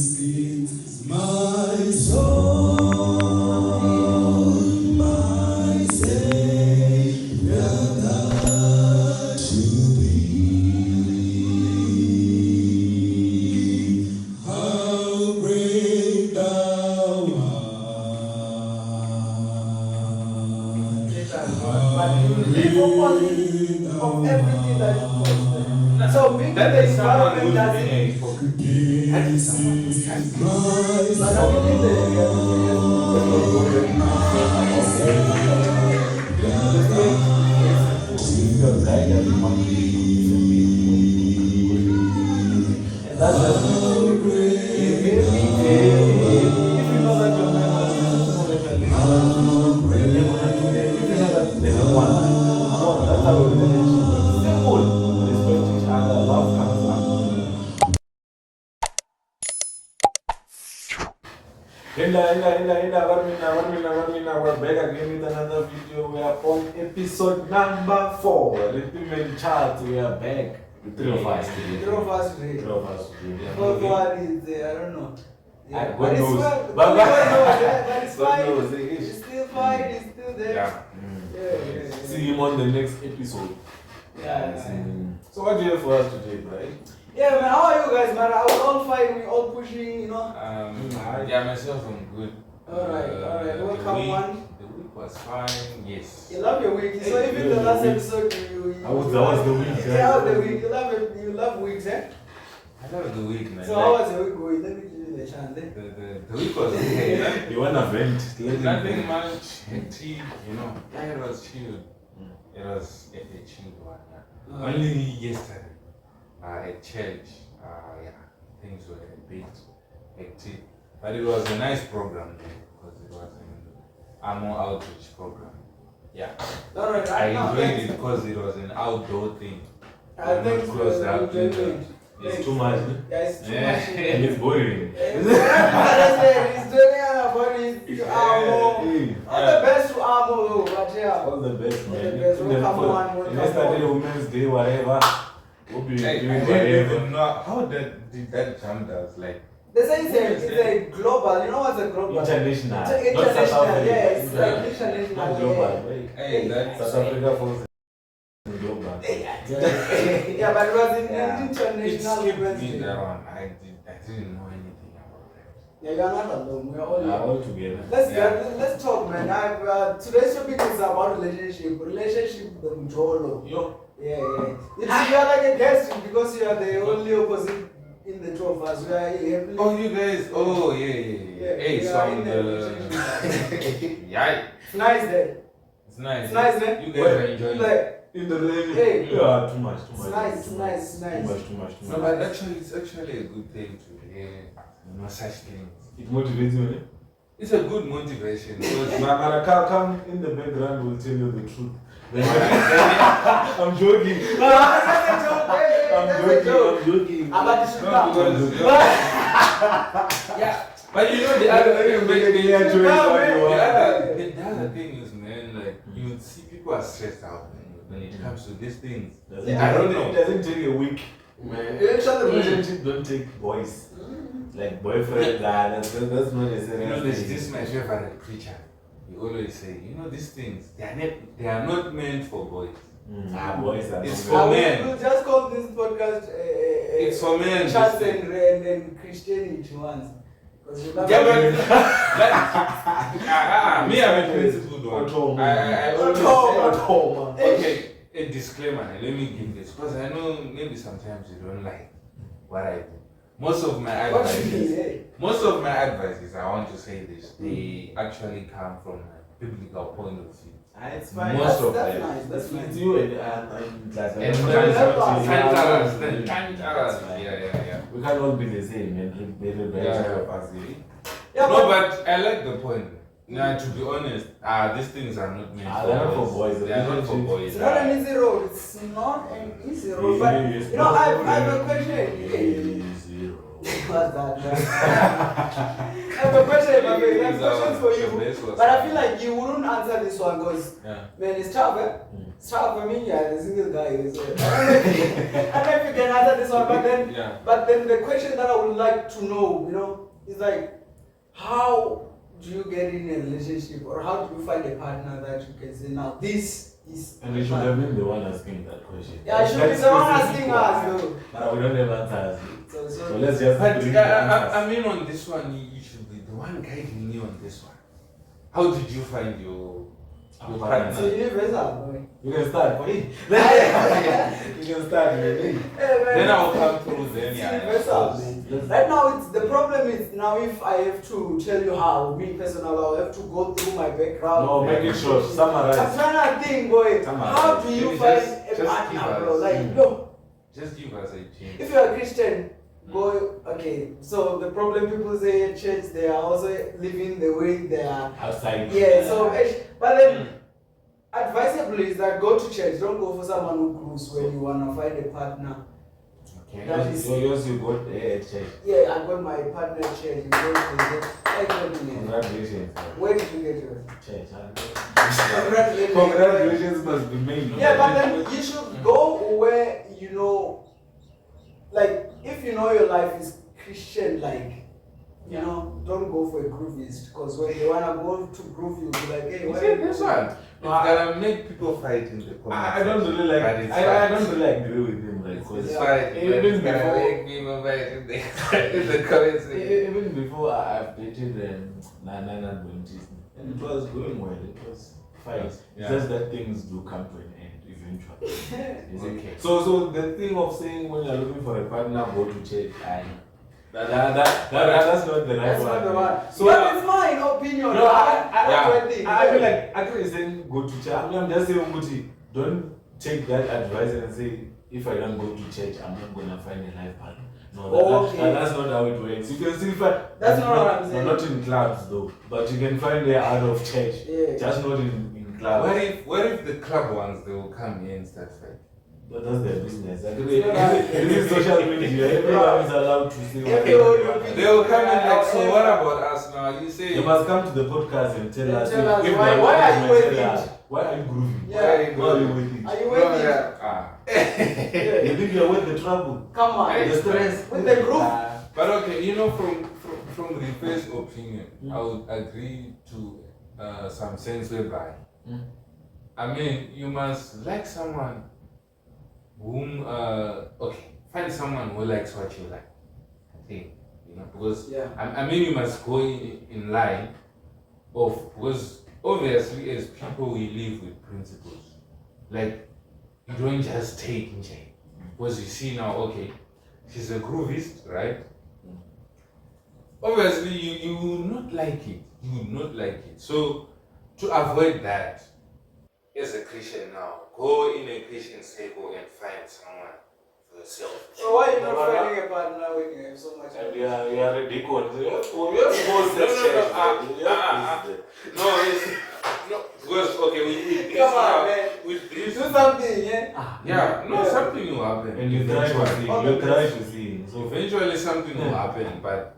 My soul, my Savior, that to thee. How great thou art. But you live opposite of everything that you post. So being in the environment doesn't. But I believe and that's just if you know that your man has that's how a relationship is. Simple. Respect each other, love comes up. We're back again with another video. We are on episode number 4. Rhythm chart, we are back. The three of us today. Three of us today. Three of us today. The fourth one is, I don't know. Yeah, God but it's knows. fine. But But it's God fine. knows. It's still fine. It's still there. Yeah. Yeah. See him on the next episode. Yeah. So what do you have for us today, right? Yeah, man. How are you guys, man? I was all fine. We all pushing, you know. Yeah, myself, I'm good. Alright. Welcome, one. The week was fine, yes. You love your week. So even the last episode, you How was the week? Yeah, how was the week? You love weeks, eh? I love the week, man. So how was your week going? Let me give you the chance, eh? The week was okay. You want to vent? Nothing much hectic, you know. Yeah, it was chill. It was a chill one. Yeah. Only yesterday, at church, things were a bit hectic. But it was a nice program because it was an Ammo outreach program. Yeah. Alright, I enjoyed it because it was an outdoor thing. I think close up. It's too much. Yeah, it's too Yeah. much. And it's boring. He's doing it all the best to Amo though, but yeah. All the best, man. All the best. Welcome on, welcome Yesterday, on. Women's Day, whatever. We'll be I doing didn't whatever. even know how did that jump down. Like, They say it's a global, you know what's a global? International. Not International, South Africa. yeah, it's like international. Not global. hey, that's South Africa falls in global. Yeah, but it was in it international skipped me Wednesday. that one. I didn't know anything about that. Yeah, you're not alone. We're all All together. Let's talk, man. Today's topic is about relationship the Mjolo. Yo. Yeah. You are like a guest because you are the only opposite in the two of us. We are heavily. Oh, you guys. Oh, yeah. Hey, we so are I'm in the. a relationship. Yeah. It's nice there. It's nice. It's nice there. You guys are enjoying it. Like, In the rain. Hey. Yeah, too much. it's nice. Too much. No, but actually, it's actually a good thing to hear, such things. It motivates you, eh? It's a good motivation because But come in the background, will tell you the truth. I'm joking. I'm joking. About this yeah. But you know the other thing, The other thing is, man, like you see people are stressed out when it comes to these things. I don't know. It doesn't take a week. Man. Relationship don't take boys. Like boyfriend, that's not a serious You know, thing. this my favorite preacher. He always say, you know, these things they are not meant for boys. Boys are It's not for men. We'll just call this podcast It's for men. Church and Christianity once. Yeah, but me, I'm a principled one. I always say, okay, a disclaimer. Let me give this because I know maybe sometimes you don't like what I do. Most of my advices, I want to say this, they actually come from a biblical point of view. It's fine. Most of that's them. nice. That's It's nice. you and Tantaras. Yeah. We can't all be the same, man. Yeah, No, but I like the point. Now, to be honest, these things are not meant they're not for boys. They are not for boys. it's not an easy road. It's not an easy road. But Yes, you know, I have a question. Zero. What's that, man? I have a question, my man. I have questions for you. But I feel like you wouldn't answer this one because, man, it's tough, eh? So for me, yeah, the single guy is. I don't know if you can answer this one, but then the question that I would like to know, is like, how do you get in a relationship, or how do you find a partner that you can say, now this is. And we should have been the one asking that question. Yeah, I should be the one asking us, though. But we don't have answers. So let's just. But bring the answers. I mean, on this one, you should be the one guiding me on this one. How did you find your partner? It's universal, boy. You can start for me. You can start with me. Then I'll come through then. It's Yeah. universal, man. Right now, the problem is now if I have to tell you how, me personal, I'll have to go through my background. No, make it short. I'm Summarize. trying to think, boy. Summarize. How do you Maybe find just a give partner, us- bro? Like, no. Just give us a chance. If you're a Christian, boy, okay. So the problem people say at church, they are also living the way they are. Outside. Yeah. So, but then. Advisably is that go to church. Don't go for someone who grooves when you wanna find a partner. Okay. That is- Yours you got at church. Yeah, I got my partner at church. You go to the Congratulations. Where did you get yours? Church. Congratulations. Congratulations must be made. Yeah, but then you should go where like if you know your life is Christian, like. Don't go for a groovist, because when they wanna go to groove, you'll be like, hey, You why see, this one. It's gonna make people fight in the comments. I don't really like. But it's I fine. don't really agree with him. Like, cause It's Yeah. fine. Even It's gonna before- make people fight in the comments. even before I've dated Nana Adventist, and it was going well. It was fine. Yeah. Just that things do come to an end eventually. Is it? Okay. So the thing of saying when you're looking for a partner, go to church. That's not the right That's one. not the one. So But it's my opinion. No, I feel like actually saying go to church. I'm just saying, Guti, don't take that advice and say if I don't go to church, I'm not gonna find a life partner. No, that's not how it works. You can still find. That's not what I'm saying. Not in clubs though, but you can find it out of church. Yeah. Just not in clubs. What if the club ones they will come here and start fighting? But that's their business. This is social media. Everyone is allowed to say what Everyone- They will come and like, so what about us now? You say You must come to the podcast and tell us. Tell us if why- they why not are you with with tell it? us, why are you grooving? Yeah. Why are you with it? Are you No, waiting? yeah. You think you're worth the trouble? Come on. Hey, The stress? With the group? But okay, from the first opinion, I would agree to some sense whereby, I mean, you must like someone whom, find someone who likes what you like. I think, because Yeah. I mean, you must go in line because obviously as people we live with principles. Like, you don't just take in chain. Because you see now, okay, she's a groovist, right? Obviously, you would not like it. You would not like it. So, to avoid that, as a Christian now, go in a Christian circle and find someone for yourself. So why are you not finding a partner when you have so much? And we are ridiculous. We have to No, because okay, we Come on, man. with Do this, something, yeah? yeah, no, something will happen. And you try to see. Okay. You try to see. So So eventually something will happen, but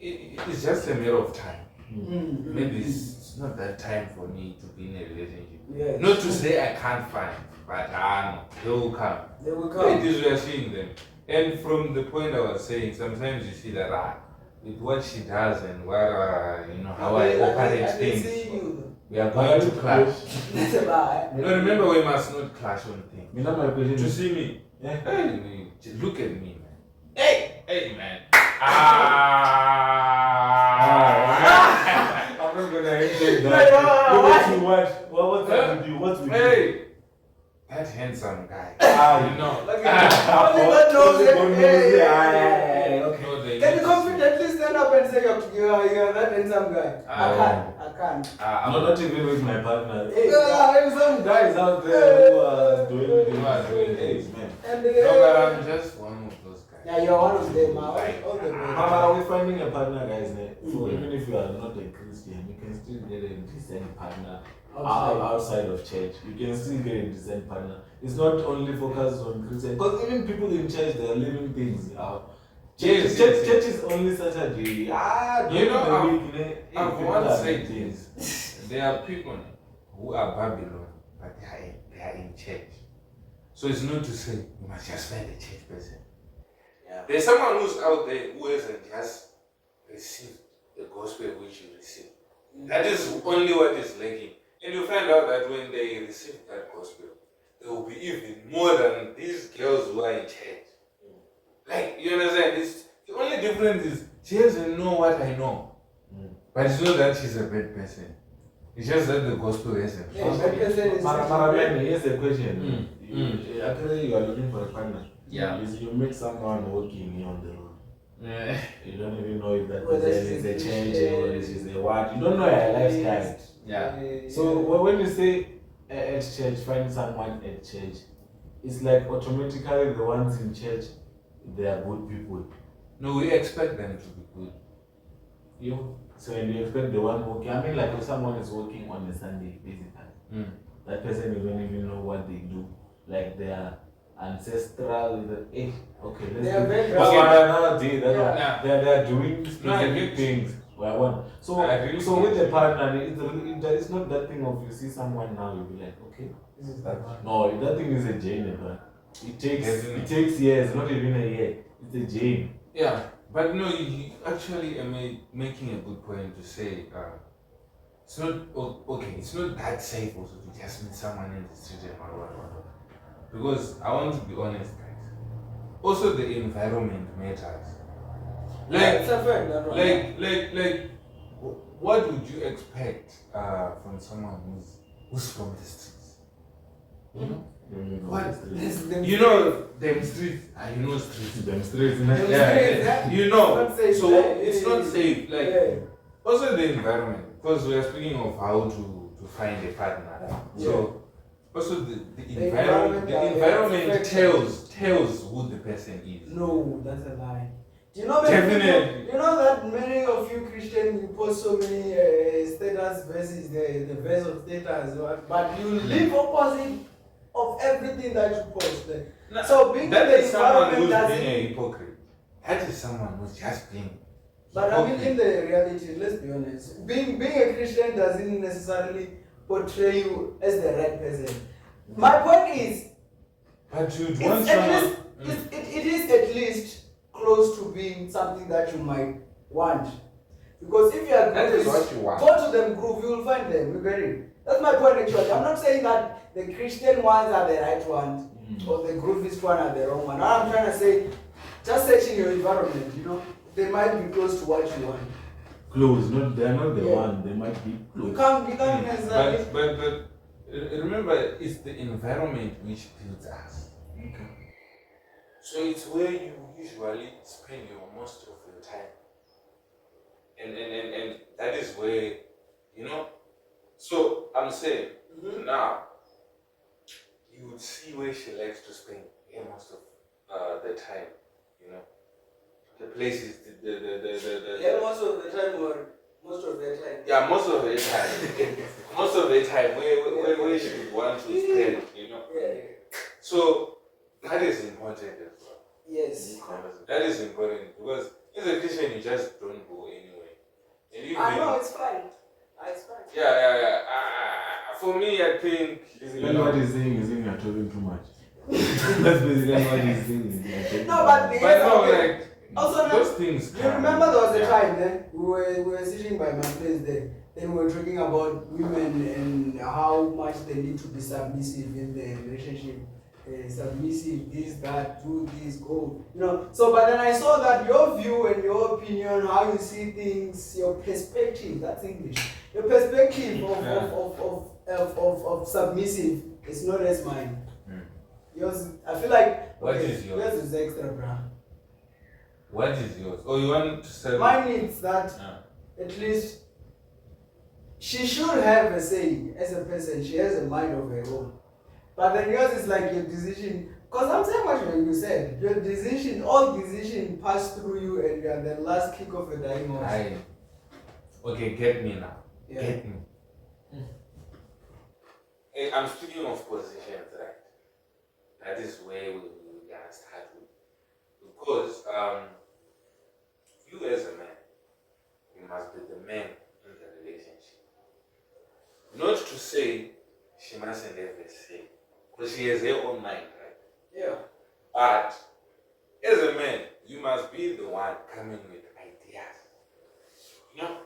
it's just a matter of time. Maybe it's not that time for me to be in a relationship. Yeah. Not to say I can't find, but they will come. They will It come. is we are seeing them. And from the point I was saying, sometimes you see that with what she does and what how I operate I things, see you. we are going to clash. That's a lie. No, remember we must not clash on things. you know my question. To see me, Yeah. hey, just look at me, man. Hey, man. I'm not gonna enjoy No, that. no, Look at you, what's up with you? What's with you? Hey, that handsome guy. Ah, Like, only God knows it. Only God knows Hey, it. hey, Okay. No, they Can you need- confidently stand up and say you're that handsome guy? Ah. I can't. I'm not even with my partner. Hey, There are some guys out there who are doing things. Who are doing things, things. man. And No, but I'm just one of those guys. yeah, you're one of them. All the Mama, are we finding a partner, guys? So even if you are not a Christian, you can still get a decent partner outside of church. You can still get a decent partner. It's not only focused on Christian, because even people in church, they are living things out. Yes, Church is only Saturday. I've once said this. There are people who are Babylon but they are in church. So it's not to say you must just find a church person. Yeah. There's someone who's out there who hasn't just received the gospel which you received. That is only what is lacking. And you find out that when they receive that gospel, there will be even more than these girls who are in church. Like, you understand? The only difference is she doesn't know what I know. But it's not that she's a bad person. It's just that the gospel isn't. Yeah, bad person is. Maraben, here's a question. Mm. Actually, you are looking for a partner. Yeah. Is you meet someone walking on the road. Yeah. You don't even know if that Whether person is a change or this is a what. You don't know her lifestyle. Yeah. So when you say at church, find someone at church, it's like automatically the ones in church, they are good people. No, we expect them to be good. So when you expect the one working, I mean like if someone is working on a Sunday, basically, that person you don't even know what they do. Like they are ancestral, okay, let's They are do very another day that Yeah. they are doing specific agree. things. So agree. so with the partner, it's not that thing of you see someone now, you'll be like, okay, This is that one. no, that thing is a Jane, but it takes years, not even a year. It's a Jane. Yeah. But no, you actually are making a good point to say, it's not, okay, it's not that safe also to just meet someone in the street and what. Because I want to be honest, guys. Also, the environment matters. Like, It's a fact, that one. like, what would you expect from someone who's from the streets? You know? You know them streets. You know streets. Them streets. Yeah. You know. It's not safe. So it's not safe. Like Yeah. also the environment. Because we are speaking of how to find a partner. So also the environment tells who the person is. No, that's a lie. Do you know Definitely. You know that many of you Christians you post so many status verses, the verse of status, but you live opposite of everything that you post. No, So being in that the is someone environment who's doesn't. being a hypocrite. That is someone who's just being. But I mean, in the reality, let's be honest. Being a Christian doesn't necessarily portray you as the right person. My point is, But you'd it's want at someone. least, it is at least close to being something that you might want. Because if you are That is groupies, what you want. go to them group, you will find them. You get it? That's my point actually. I'm not saying that the Christian ones are the right ones or the groupist one are the wrong one. All I'm trying to say, just searching your environment, they might be close to what you want. Close, they're not the one, they might be close. You can't necessarily. But remember, it's the environment which builds us. Okay. So it's where you usually spend most of your time. And that is where, so I'm saying, now, you would see where she likes to spend most of the time, the places, Yeah, most of the time or most of the time. yeah, most of the time. Most of the time, where she would want to spend, Yeah. So, that is important as well. Yes. That is important because as a Christian, you just don't go anywhere. And even, I know, it's fine. It's fine. Yeah. For me, I think. What he's saying is you're talking too much. That's basically what he's saying. No, but like, also, those things. you remember there was a time then we were sitting by my place there. Then we were talking about women and how much they need to be submissive in the relationship. Submissive, this, that, do this, go. So but then I saw that your view and your opinion, how you see things, your perspective, that's English. Your perspective of submissive is not as mine. Yours, I feel like What is yours? Yours is extra, bruh. What is yours? Oh, you want to say? Mine is that at least she should have a say as a person. She has a mind of her own. But then yours is like your decision. Because I'm saying what you said. Your decision, all decision pass through you and you are the last kick of a dying horse. Okay, get me now. Yeah. Get me. Hey, I'm speaking of positions, right? That is where we're gonna start with. Because you as a man, you must be the man in the relationship. Not to say she mustn't have she has her own mind, right? Yeah. But as a man, you must be the one coming with ideas. You know,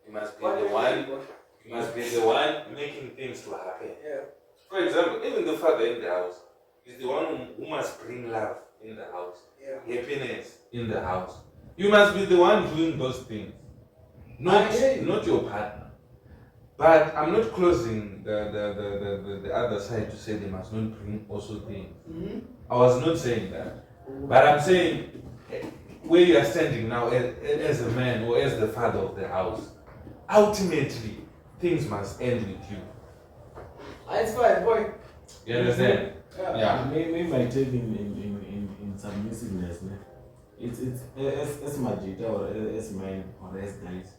you must be What do the you one. mean? You must be the one making things to happen. Yeah. For example, even the father in the house is the one who must bring love in the house, happiness in the house. You must be the one doing those things, not your partner. But I'm not closing the other side to say they must not bring also things. Mm-hmm. I was not saying that. But I'm saying where you are standing now as a man or as the father of the house, ultimately things must end with you. It's fine, boy. You understand? Yeah. Maybe my take in submissiveness, it's as Majita or as men or as guys,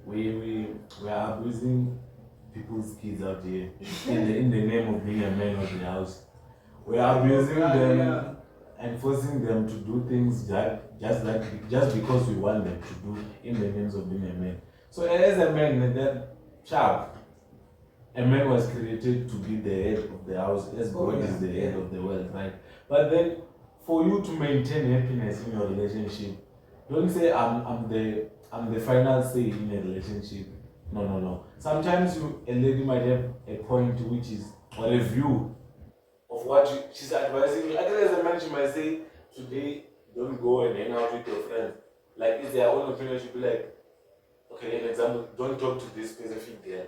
we are abusing people's kids out here in the name of being a man of the house. We are abusing them and forcing them to do things just because we want them to do in the names of being a man. So as a man, that child, a man was created to be the head of the house, as God is the head of the world, right? But then, for you to maintain happiness in your relationship, don't say I'm the final say in a relationship. No. Sometimes a lady might have a point which is, or a view of what she's advising you. Actually, as a man, she might say, today, don't go and hang out with your friends. Like, it's their own opinion. She'll be like, okay, an example, don't talk to this specific girl.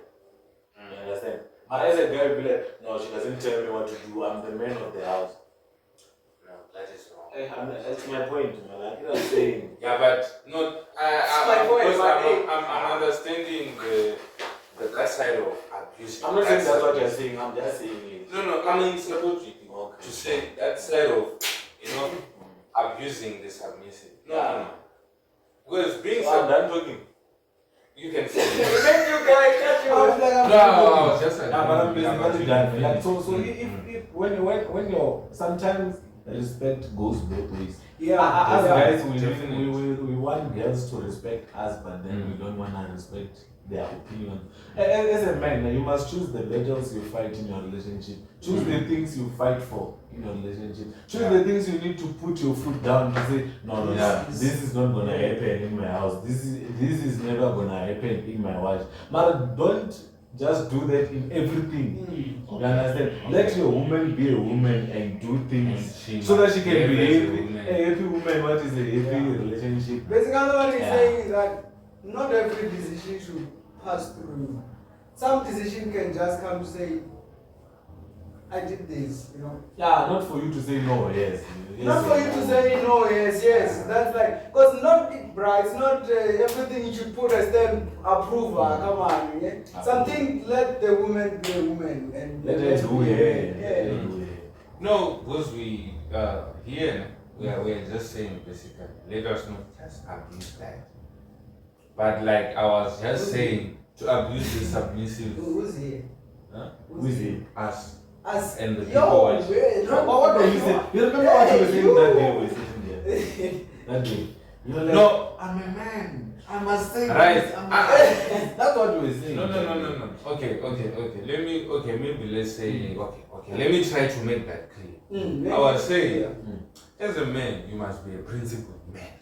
You understand? But as a guy, be like, no, she doesn't tell me what to do. I'm the man of the house. No, that is wrong. That's my point, man. Like I'm saying. Yeah, but not. I'm understanding that side of abuse. I'm not saying that's what you're saying. I'm just saying it. No. I mean, supposed to say that side of, abusing the submissive. No. Because being I'm done talking. You can say Thank you guys, catch you. I was just but I'm basically done. Like, so if when you're sometimes respect goes both ways. As guys, we want girls to respect us, but then we don't want to respect their opinion. As a man, you must choose the battles you fight in your relationship. Choose the things you fight for in your relationship. Choose the things you need to put your foot down to say, no, this is not gonna happen in my house. This is never gonna happen in my wife. But don't just do that in everything. You understand? Let your woman be a woman and do things so that she can be a happy woman. What is a happy relationship? Basically, what he's saying is that not every decision should pass through you. Some decision can just come to say, I did this, Yeah, not for you to say no, yes. Not for you to say no, yes. That's like, because it's not everything you should put a stamp approval. Come on, yeah. Something, let the woman be a woman and let her do it. No, because we here we are just saying basically, let us not just abuse that. But like I was just saying, to abuse the submissive. Who's here? Huh? Who's here? Us. Us. And the people watching. What do you say? You remember what you were saying that day we were sitting there? That day. You were like, no, I'm a man. I must say right. this. That's what you were saying. No. Okay. Maybe let's say okay. Let me try to make that clear. I was saying, as a man, you must be a principled man.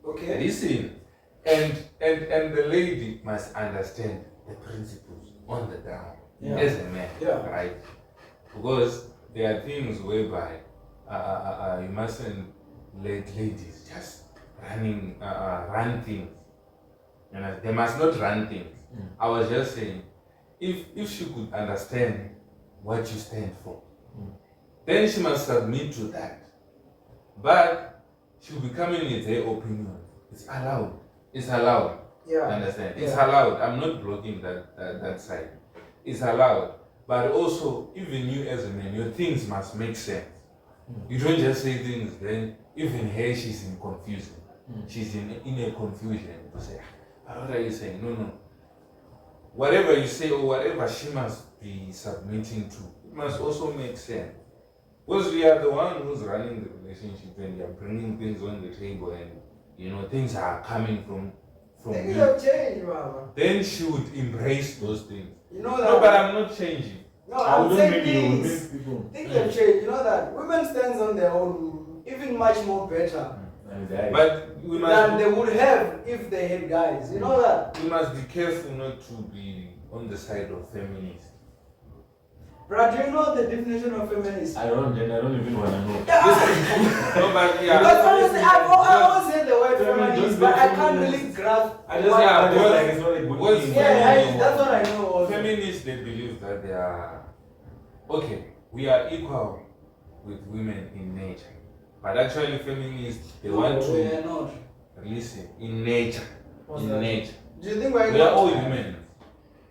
Okay. Listen, and the lady must understand the principles on the ground as a man, right? Because there are things whereby you mustn't let ladies just run things. They must not run things. I was just saying, if she could understand what you stand for, then she must submit to that. But she'll be coming with her opinion. It's allowed. Yeah. Understand? It's allowed. I'm not blocking that side. It's allowed. But also, even you as a man, your things must make sense. You don't just say things, then even her, she's in confusion. She's in a confusion to say, what are you saying? No. Whatever you say or whatever she must be submitting to, it must also make sense. Because we are the one who's running the relationship and we are bringing things on the table and, things are coming from Things you. have changed, Mama. Then she would embrace those things. You know that. No, but I'm not changing. No, I'm don't saying mean you will things. miss people. Things have changed. You know that women stands on their own, even much more better But we than must they would have if they had guys. You know that. we must be careful not to be on the side of feminists. But do you know the definition of feminist? I don't even want to know. No, but Because yeah. honestly, I always hear the word Feminist, feminist, but I can't feminist. really grasp. I just what- yeah, because- like it's not a good what's thing. Yeah, that's what I know. Also. Feminists, they believe that they are okay. We are equal with women in nature, but actually, feminists they want we to are not. listen in nature. What's In that? nature, Do you think we're we are equal? all human.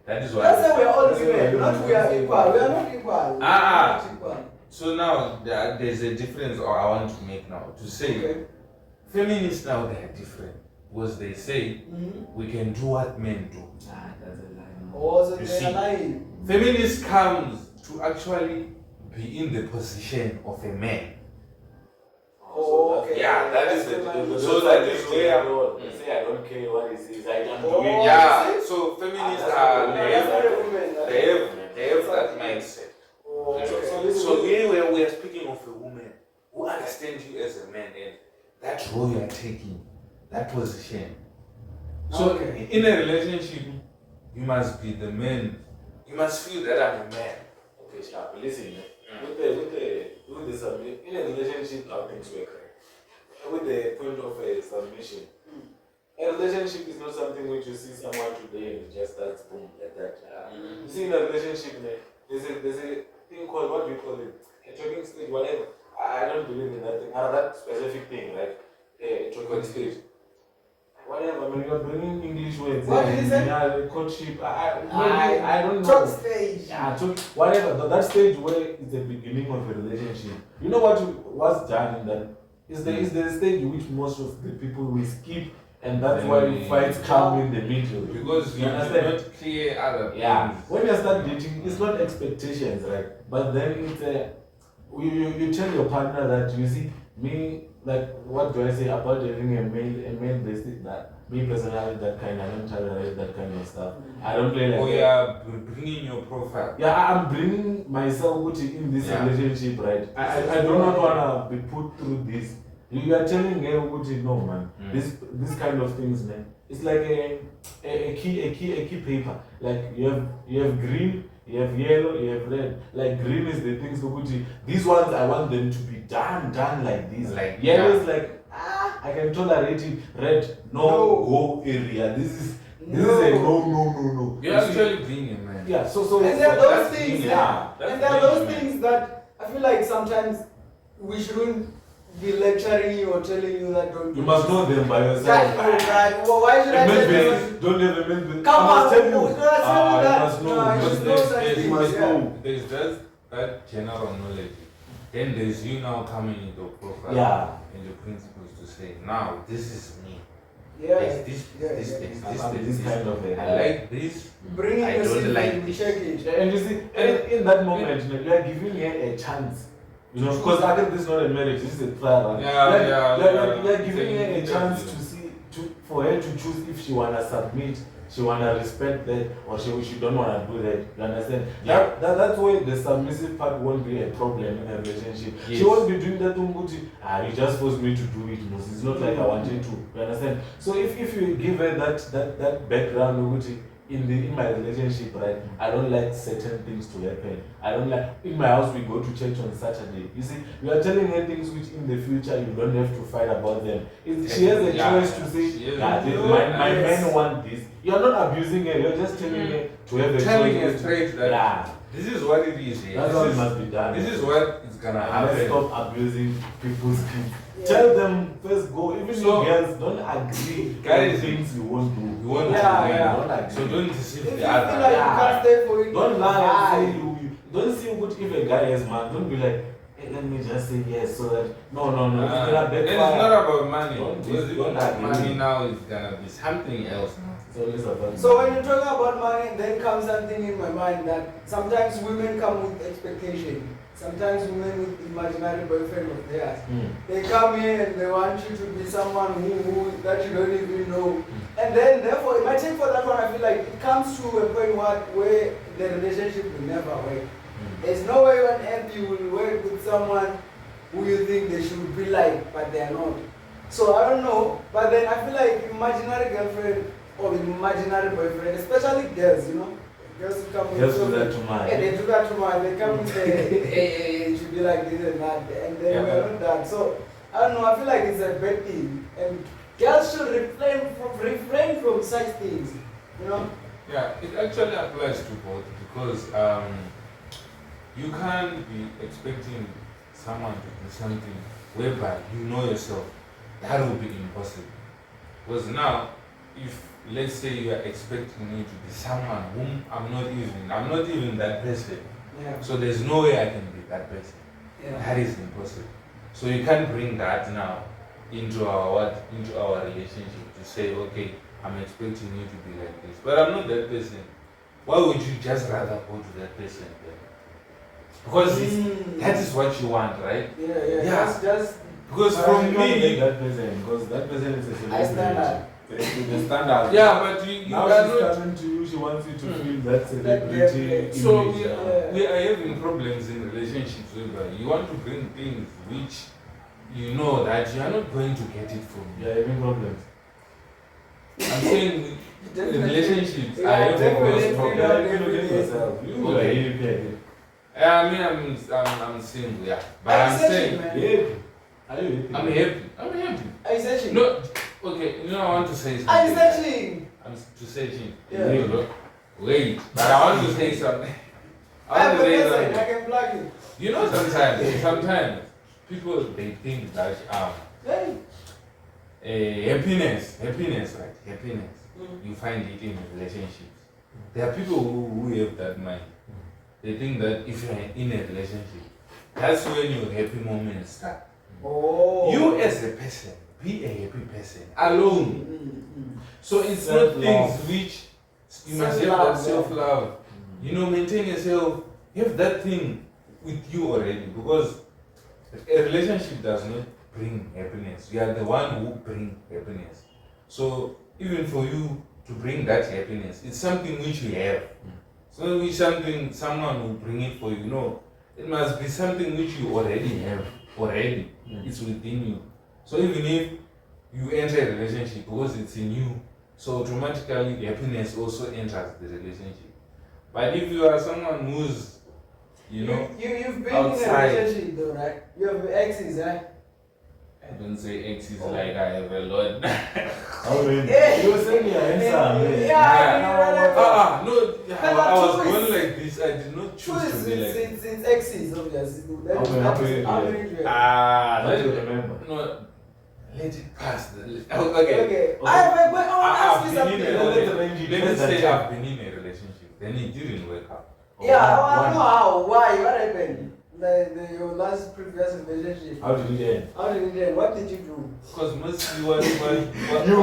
That is why. Let's say we're all That's women, what not we are equal. We are not equal. We are Ah. not equal. So now there's a difference, or I want to make now to say Okay. feminists now they are different because they say Mm-hmm. we can do what men do. Ah, that's a lie. Also, You they see. are lying. Feminist comes to actually be in the position of a man. Oh, okay. Yeah, that is That's the feminist. So that is where- they say I don't care what he says. I can Oh, do it. Yeah. see? So feminists that's are what- they That's have, not a woman. they have that mindset. Oh, okay. So here we are speaking of a woman who understands you as a man and that role you are taking, that position. So Okay. in a relationship, you must be the man. You must feel that I'm a man. Okay, sharp. Listen, with the submission in a relationship, how things work, right? With the point of a submission, a relationship is not something which you see someone today and it just starts boom like that. You see, in a relationship, there's a thing called, what do you call it? A talking stage, whatever. I don't believe in that thing. That specific thing, like a talking stage. Whatever, I mean, you're bringing English words. What did you say? Yeah, courtship. I don't know. Talk stage. Yeah, whatever. That stage where it's the beginning of a relationship. You know what's done in that? Is the stage which most of the people will skip, and that's why fights come in the middle. Because you understand? cannot clear other Yeah. things. When you start dating, it's not expectations, right? But then it's you tell your partner that you see me. Like, what do I say about having a male basic that me personally have that kind, I don't tolerate that kind of stuff. I don't play like Oh that. yeah, bringing your profile. Yeah, I'm bringing myself which is in this Yeah. relationship, right? I do not wanna be put through this. You are telling her which is no man. This kind of things, man. It's like a key paper. Like you have green, you have yellow, you have red. Like green is the things which these ones I want them to be done like this. Like, yellow yeah. is like I can tolerate it. Red, no go area. This is a no. You're You see? actually being a man. Yeah, so And there are those that's things, being- yeah. that's and there are being those a man. things that I feel like sometimes we shouldn't be lecturing you or telling you that don't do You must this. know them by yourself. That, no, right? Well, why should I tell you? Don't have a man. Come I must on, tell you. you gotta tell me You that. must know. No, I You should must know know. such There's- things. You must yeah. know. There's just that general knowledge. Then there's you now coming into profile Yeah. and the principles to say, now this is me. Yeah. There's this, Yeah, this, yeah. this, I'm this, this this. kind of a. I like this. Bring I in your don't CV, like we this. check it. And you see, in that moment, you are giving her a chance. You know, because I think this is not a marriage, this is a trial. Right? Yeah. You are giving her a It's chance interview. to see, for her to choose if she wanna submit, she wanna respect that, or she don't wanna do that. You understand? Yeah. That's why the submissive part won't be a problem in a relationship. Yes. She won't be doing that you just forced me to do it. It's not like I wanted to. You understand? So if you give her that background in my relationship, right? I don't like certain things to happen. I don't like in my house we go to church on Saturday. You see, you are telling her things which in the future you don't have to fight about them. She has a Yeah. choice to say, She has yeah, a choice. my Yes. men want this. You are not abusing her. You're just telling her to have a Telling choice. her straight that Yeah, this is what it is here. that's how it This must be done. is what is gonna And let's happen. stop abusing people's kids. Yeah. Tell them first go. Even So- you girls don't agree Guys, on things you won't do. You want Yeah, to win. yeah. Don't agree. So don't deceive If you the feel other. like you Yeah. can't stay for it, Don't lie and say lie. you don't see what if a guy is man. Don't be like, hey, let me just say yes so that no. It's gonna And it's backfire. not about money. Don't- Because don't even agree. money now is gonna be something else. It's always about So when you're talking about money, then comes something in my mind that sometimes women come with expectation. Sometimes women with imaginary boyfriend of theirs. They come here and they want you to be someone who that you don't even know. And then therefore, if I take for that one, I feel like it comes to a point where the relationship will never work. There's no way on earth you will work with someone who you think they should be like, but they are not. So I don't know, but then I feel like imaginary girlfriend or imaginary boyfriend, especially girls, you know, girls who come Girls do that to mine. Yeah, they do that to mine. They come and say, hey, it should be like this and that, and then we're not that. So I don't know. I feel like it's a bad thing, and girls should refrain from such things, you know. Yeah, it actually applies to both because you can't be expecting someone to do something whereby you know yourself that will be impossible. Because now, if let's say you are expecting me to be someone whom I'm not even that person. Yeah. So there's no way I can be that person. Yeah. That is impossible. So you can't bring that now into our relationship to say, okay, I'm expecting you to be like this, but I'm not that person. Why would you just rather go to that person then? Because that is what you want, right? Yeah. Just because from me, that person, because that person is a celebrity. I stand up. The standard. Yeah, but you now are she's not. coming to you. She wants you to feel that celebrity. So image. we are having problems in relationships whereby you want to bring things which you know that you are not going to get it from me. You are having problems. I'm saying in relationships, I Yeah, have those definitely. problems. You look at yourself. You are happy. I mean, I'm single, yeah. But Are you I'm searching, saying, man? Happy. Are you happy? I'm happy. Are you searching? No, okay, you know, I want to say something. Are you searching? I'm to searching. Yeah. You know, wait, but I want to say something. I I want to say I something. can plug you. You know, sometimes people they think that Hey. happiness, right? Happiness. Mm. You find it in relationships. There are people who have that mind. They think that if you're in a relationship, that's when your happy moments start. Oh. You as a person, be a happy person alone. So it's not things which you must have that self-love. You know, maintain yourself, have that thing with you already, because a relationship does not bring happiness. You are the one who bring happiness. So even for you to bring that happiness, it's something which you have. So it's something someone will bring it for you. No, it must be something which you already have. Already, it's within you. So even if you enter a relationship because it's in you, so automatically happiness also enters the relationship. But if you are someone who's, you know, you've been outside. in a relationship though, right? You have exes, right? I don't say exes like I have a lot. Oh, really? Yeah. You were saying you're handsome. No, I was born like this. I did not choose to be like this. It's exes, obviously. How many do you have? What do you remember? No, let it pass. Okay. Okay. I have a question. I want to ask you I've been in something. let me say I've been in a relationship. Then it didn't work out. Yeah, I want to know how. Why? What happened? Your last previous relationship. How did it end? How did it end? What did you do? Because mostly what You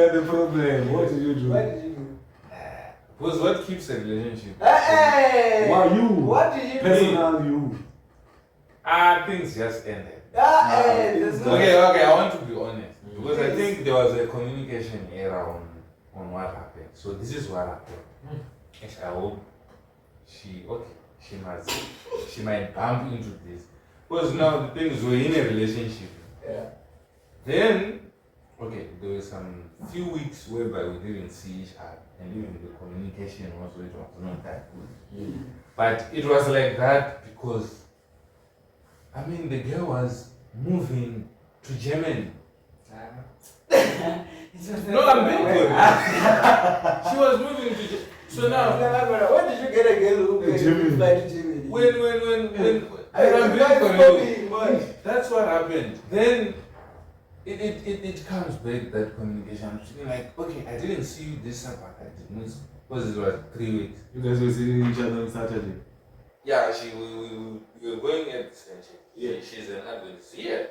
are the problem. What did you do? What did you do? because what keeps a relationship? Hey! Why you? What did you do? Personal you. Things just ended. There's no. Okay, I want to be honest. Because I think there was a communication error on what happened. So this is what happened. Yes, I hope she might bump into this. Because now the thing is we're in a relationship. Yeah. Then, there were some few weeks whereby we didn't see each other. And even the communication also, it was not that good. But it was like that because, the girl was moving to Germany. No, I'm being good. She was moving to Germany. So now, when did you get a girl who can fly to Germany? when I'm being for you, that's what happened. Then it comes back, that communication. I'm feeling like, okay, I didn't see you this Sabbath. I did not, because it was 3 weeks. You guys were seeing each other on Saturday. Yeah, we were going at the same church. Yeah, she's an Adventist. Yeah.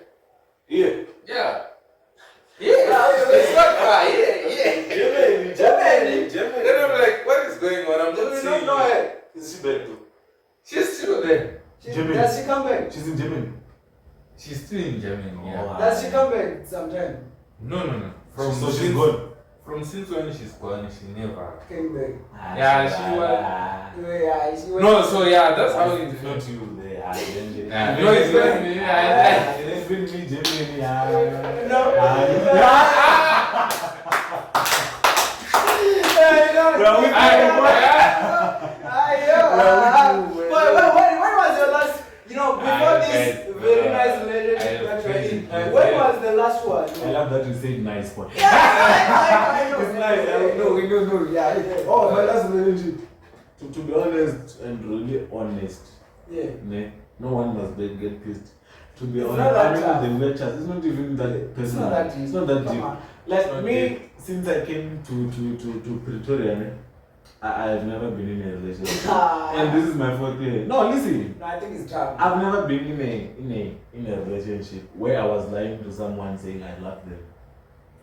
It's not far. Germany. Then I'm like, what is going on? I'm not seeing her. Is she back too? She's still there. Germany. Does she come back? She's in Germany. She's still in Germany. Yeah. Oh, Does she come back sometime? No. So she's gone. from since when she's gone, she never. Came back. Yeah, she was. Yeah, she was. No, so yeah, that's how it It's not you there. No, it's not me. It's been me, Jimmy. No. When was your last? You know, before this very nice relationship that you're in, when was the last one? I love that you said nice one. I know. It's nice. No. Yeah. Oh, my last relationship. To be honest and really honest, Yeah. no one must get pissed. To be It's honest, not that I mean, tough. the weird chat. It's not even that personal. not that deep. It's not that Come deep. on. Like not me, deep. since I came to Pretoria, I've never been in a relationship, and this is my fourth year. No, listen. No, I think it's tough. I've never been in a relationship where I was lying to someone saying I love them.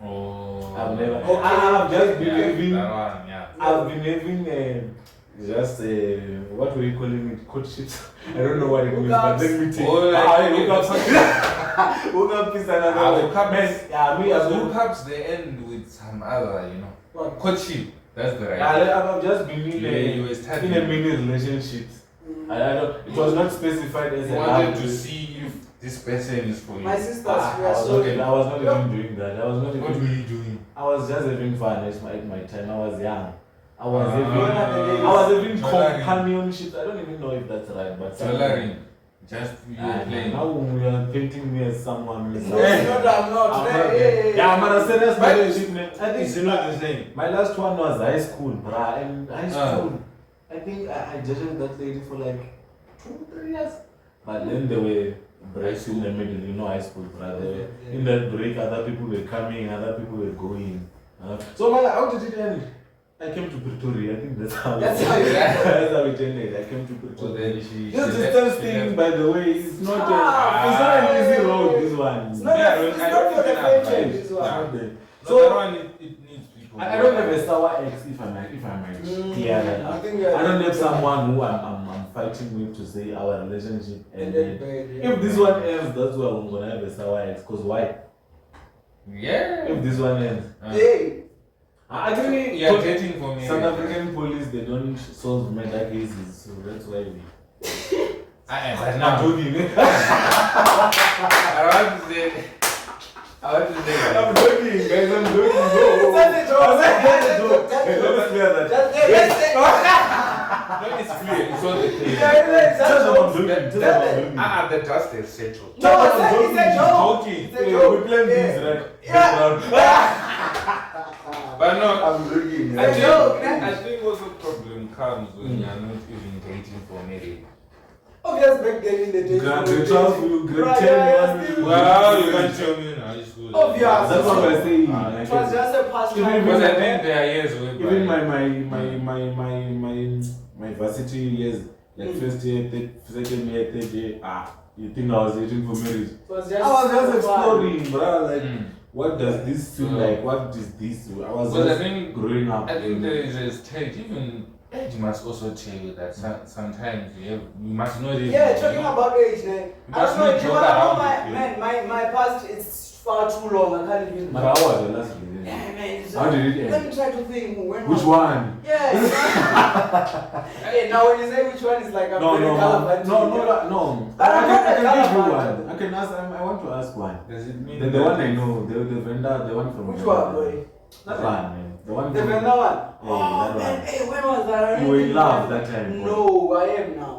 Oh. I've never. Okay. I've just been having. That one, yeah. I've been having just what were you calling it? Courtships. I don't know what it means, but let me tell you. Oh, like, Hookup is another word. Yeah, me as well. hookups they end with some other, you know. What? Courtship. That's the right. I've just been in You were a studying. mini relationship. I don't. It was not specified as You a wanted love. to see if this person is for you. My sisters, we I are was so. not even doing that. I was not What were even. you doing? I was just having fun at my time. I was young. I was Gone are the days. having Tolerating. companionship. I don't even know if that's right, but Tolerating. Just you were playing. now we are painting me as someone. No, it's not, I'm not. I'm Hey, not hey, hey. yeah, I'm a serious But relationship, man. I think It's not the same. my last one was high school, bruh. And high Ah. school, I think I dated that lady for like 2-3 years. But then there were breaks in the middle, you know, high school, bruh. In that break, other people were coming, other people were going. So, how did it end? I came to Pretoria. I think that's how That's it how it ended. ended. That's how it ended. I came to So Pretoria. then she. This she distance left- thing, by the way, it's not Ah, it's not an easy road. This one. It's not, Yeah, it's I not don't for the even friendship, advise. this It's one. not there. So that one it needs people. I don't have a sour ex if I might clear that I up. think I don't have someone who I'm fighting with to say our relationship ended. If this one ends, that's why I'm gonna have a sour ex. Cause why? Yeah. If this one ends, Hey, actually, You're dating for me. South African police they don't solve murder cases, so that's why we. But I'm now joking. I want to say. I'm joking, guys. I'm joking. That's a joke. That's a joke. That's a joke. Let's clear that. just No, it's clear. It's all the clear. Just about joking. Just about joking. The dust is settled. No, it's a joke. Joking. It's a joke. We plan things right. But no, I'm joking. I It's a joke, think also problem comes when you're not even dating for marriage. Obvious back then in the days. Grade we were 12, dating. you grade Right, 10, yeah, one, still- Well, you can't tell me now. It's good. Obvious. That's what we're saying. It was just a pastime. Even Because I think there are years where Even my varsity years, like first year, second year, third year, you think I was waiting for marriage? It was I was just fun. exploring, bruh. Like, Mm. what does this seem like? What is this? I was Because I just think growing up. I think there is a stage, even age must also tell you that sometimes you must know this. Yeah, talking about age, man. I must don't know not if you joke wanna know around with my past is far too long. I can't even. But how was the last relationship? Yeah, man. How did it Let end? me try to think. When Which was- one? Yeah. Hey, now when you say which one is like a No. very I But I'm not a can give you gallivanting. one. I can ask. I want to ask one. Does it mean The one I know, the vendor, the one from. Which vendor. one, boy? That one, man. The one. The from- vendor one. Hey, Oh that man, one. hey, when was that? You were in love that time, boy. No, I am now.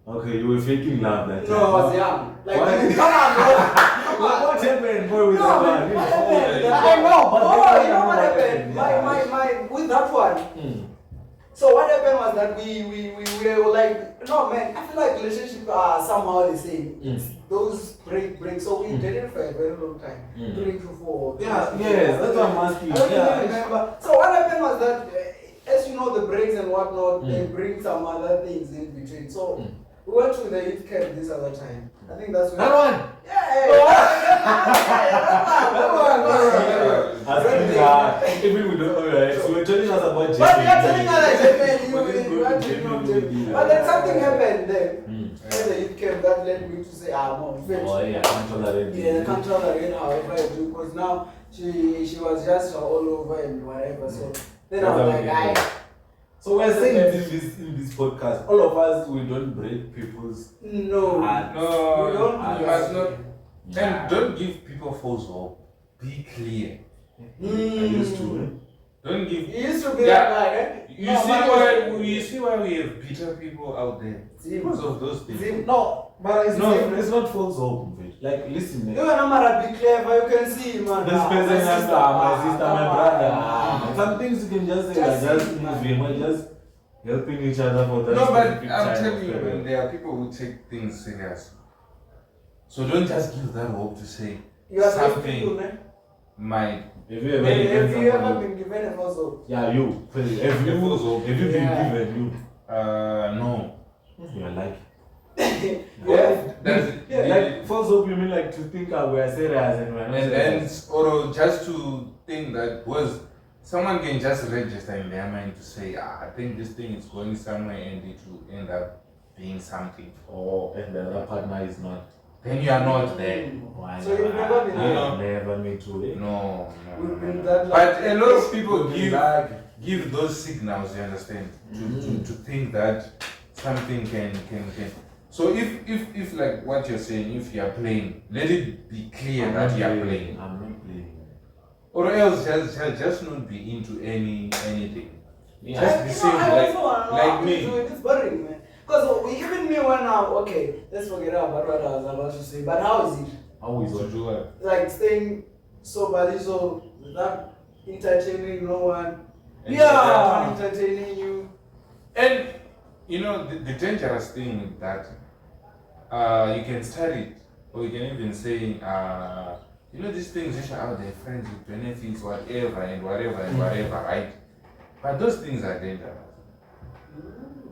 Okay, you were faking love that time. No, I was young. Like, What? come on, bro. What happened, boy, with No, that what one? happened? I know, but oh, that you know one what happened? happened, My, with that one. So what happened was that we were like, no man, I feel like relationships are somehow the same. It's those break. So we dated for a very long time. 3 to 4. Yeah, yes, that's what I'm asking. I don't Yeah. even remember. So what happened was that, as you know, the breaks and whatnot, they bring some other things in between. So we went to the youth camp this other time. I think that's when. That one? Even we don't know, right? So we're telling us about But you're telling us that Japan, But it's you good are to doing not genuinely Japan. do But that. then something happened then. Mm. When the youth camp, that led me to say, no, fetch. Oh, yeah, I can't tolerate Yeah, I this. can't tolerate however I do because now she was just all over and whatever. So then I That's was how like, we I. get it. So we're saying in this podcast, all of us we don't break people's No. hearts. No, We don't do you that. must not. Yeah. And don't give people false hope. Be clear. I used to. Don't give. It used to be Yeah. like that, eh? You No, see but- why we have bitter people out there See, because of those things. see, no, but it's No, different. it's not false hope. Like, listen, Even I'm gonna be clever, you can see, man. this Ah, person has my sister, my come brother. on. Some things you can just say, Just like, just see, man. moving, or just helping each other for that. No, but specific I'm time telling of you, period. man, there are people who take things serious. So don't just give that hope to say You are those something people, man. might. Have you ever Have given you ever somebody? been given a false hope? Yeah, you. Have you false hope. been Yeah. given No. you? You're like. Yeah. That's Yeah. Like, false hope, you mean like to think that we're serious and we're not and then serious? or just to think that was someone can just register in their mind to say, I think this thing is going somewhere and it will end up being something. And the other partner is not. Then you are not there. Why So you've not? never been there? Never me too. Eh? No, We've been no. that But like- a lot of people We've been give like- give those signals, you understand, to think that something can. So if like what you're saying, if you are playing, let it be clear that you are playing, I'm not playing. or else just not be into anything. Yeah. Just be You know, saying I like also wanna know how to me. do it. It's boring, man. Because even me when now, okay, let's forget about what I was about to say. But how is it? How is So it? do what? Like staying soberly, so without entertaining no one. And Yeah, that- one entertaining you. And you know the dangerous thing with that, you can start it, or you can even say, you know these things which are out there, friends with benefits, whatever and whatever and whatever, right? But those things are dangerous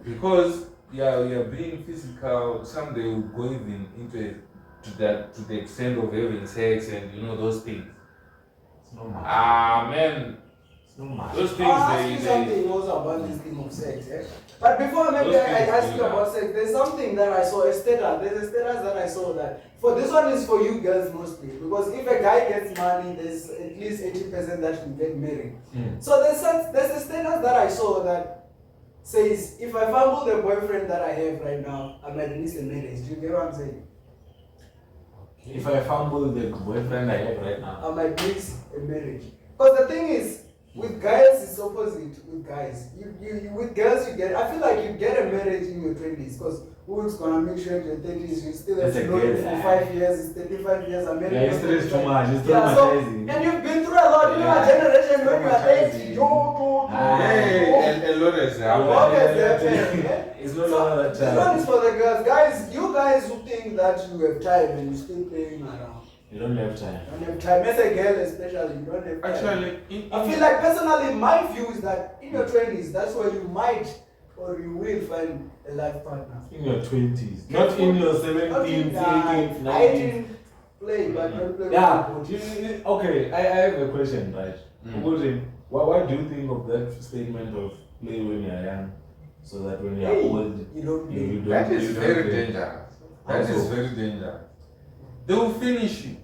because you're being physical. Some they will go even into it to the extent of having sex and you know those things. It's not much. Man, It's not much. those things I'll ask you they something also about this thing of sex, eh? But before maybe Those I things ask do you that. about sex, there's something that I saw, a status. There's a status that I saw that for this one is for you girls mostly. Because if a guy gets money, there's at least 80% that will get married. So there's a status that I saw that says if I fumble the boyfriend that I have right now, I might miss a marriage. Do you get what I'm saying? If I fumble the boyfriend I have right now, I might miss a marriage. Because the thing is, with guys, it's opposite with guys. You with girls, you get. I feel like you get a marriage in your 20s because who's gonna make sure in your 30s you still have It's to a know girl, you for yeah. 5 years, it's 35 years, I'm married. yeah, it's stress too much. It's Yeah, so, traumatizing. and you've been through a lot. You know, a generation when you are 30, a lot has What happened. has happened? Yeah? It's no So, longer that this one time. is for the girls. Guys, you guys who think that you have time and you're still playing around. You don't have time. You don't have time. As a girl especially, you don't have time. Actually, I feel like personally, my view is that in your 20s, that's where you might or you will find a life partner. In your 20s, not in your 17th, 18th, 19th. I didn't play, but don't play Yeah, with people. okay, I have a question, right? Mm. Ugoji, why do you think of that statement of play when you're young, so that when you're old, You don't play. you don't that is you don't very play? dangerous. That Also- is very dangerous. They will finish you.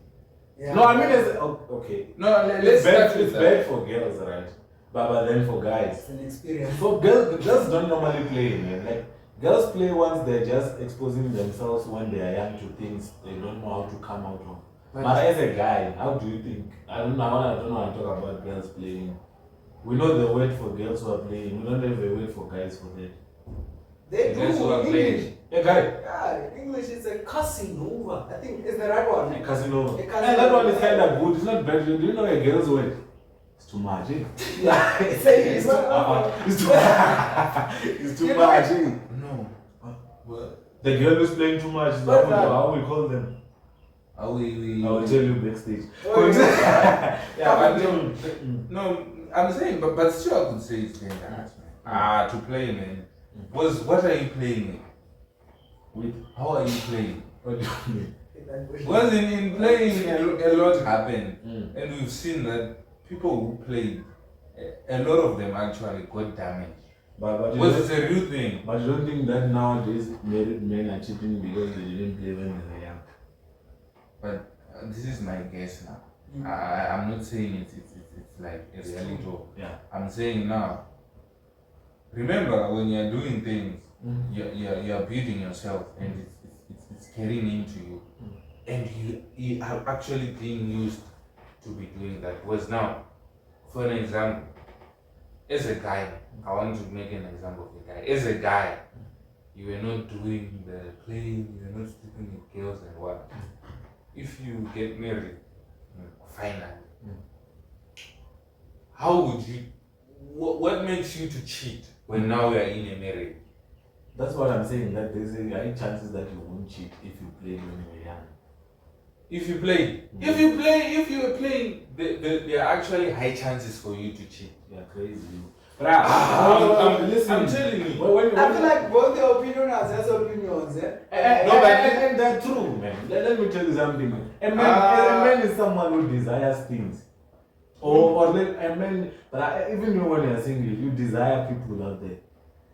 Yeah. No, I mean, okay. No, let's It's start bad, with it's that. bad for girls, right? But then for guys. It's an experience. For girls don't normally play, man. Like, girls play once they're just exposing themselves when they are young to things they don't know how to come out of. But as a guy, how do you think? I don't know how to talk about girls playing. We know the word for girls who are playing. We don't have a word for guys for that. They do Guys who are English. playing. A guy, Yeah, English is a Casanova. I think it's the right one. a casino. A And Casanova. that one is kind of good. It's not bad. Do you know a girl's word? It's too much, eh? Yeah, it's It's too it's too You know much, it. eh? No. What? The girl who's playing too much, is But, how we call them. Are we? I will tell you backstage. Oh, yeah. Yeah, But but then- no, I'm saying, but still, I could say it's dangerous, man. To play, man. What are you playing with? How are you playing? what do you mean? Because in playing, a lot happened, Mm. and we've seen that people who played, a lot of them actually got damaged. But you Because don't- it's a real thing. But you don't think that nowadays married men are cheating because they didn't play when they were young? But this is my guess now. I'm not saying it's like a reality. Yeah. I'm saying now. Remember, when you're doing things, you're building yourself, and it's carrying into you, and you are actually being used to be doing that. Was now, for an example, as a guy, I want to make an example of a guy. As a guy, you were not doing the playing, you were not sleeping with girls and what. If you get married, finally, how would you? What makes you to cheat when now you are in a marriage? That's what I'm saying. That there's a high chances that you won't cheat if you play when you're young. If you were playing, there are actually high chances for you to cheat. You're crazy. But I'm telling you. I feel like both the opinion has their opinions, And they're true, man. Let me tell you something, man. A man is someone who desires things. Or a man, but even you when you're single, you desire people out there.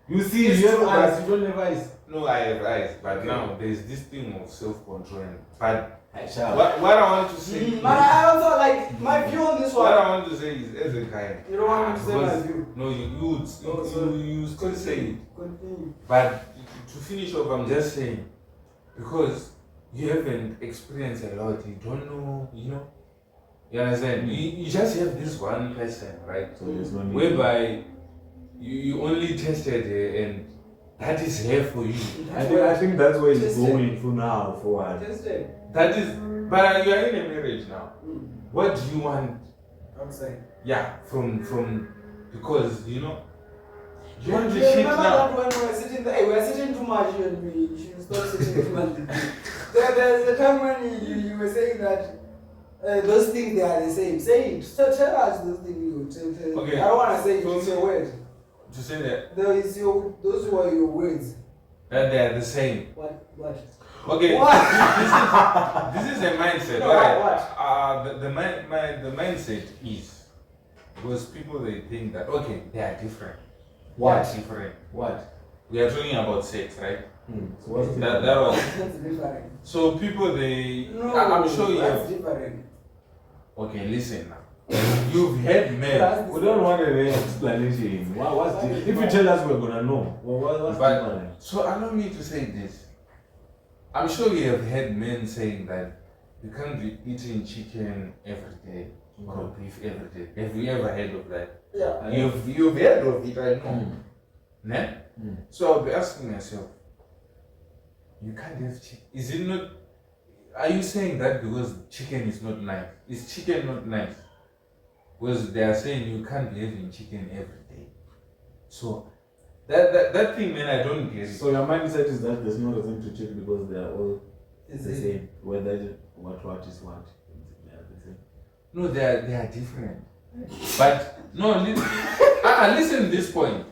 You see, you have eyes, you don't have eyes. No, I have eyes, but now there's this thing of self-control. But what I want to say is, but I also like my view on this one. What I want to say is, as a guy, you don't want me to say my view. No, you still say it. Continue. But to finish off, I'm just saying, because you haven't experienced a lot, you don't know, you understand? You just have this one person, right? So there's no need. Whereby you only tested her, and that is her for you. I think that's where it's going for now, forward. But you are in a marriage now. What do you want? Outside. Yeah, from because you want to cheat cheat remember now. that when we were sitting there, we were sitting too much and we should stop sitting too much. There's a time when you were saying that those things they are the same. Say it. So tell us those things. Okay. I don't want to say it. It's your word. To say that Those were your words. that they are the same. What? Okay. What? This is a mindset. No, Right? what? The mindset is because people they think that okay they are different. What? They are different. What? We are talking about sex, right? So what's That was That's different. so people they. No, I'm sure you that's have. different. Okay, listen now. You've had men. We don't want an explanation. What's the, if you tell us, we're gonna know. What's But different? so allow me to say this. I'm sure you have had men saying that you can't be eating chicken every day or beef every day. Have you ever heard of that? Yeah. You've heard of it, I know. Ne? So I'll be asking myself, you can't have chicken. Is it not? Are you saying that because chicken is not nice? Is chicken not nice? Because they are saying you can't be having chicken every day. So that thing, man, I don't get it. So your mindset is that there's no reason to cheat because they are all the same. Whether what is what, they are the same. No, they are different. But no, listen to this point.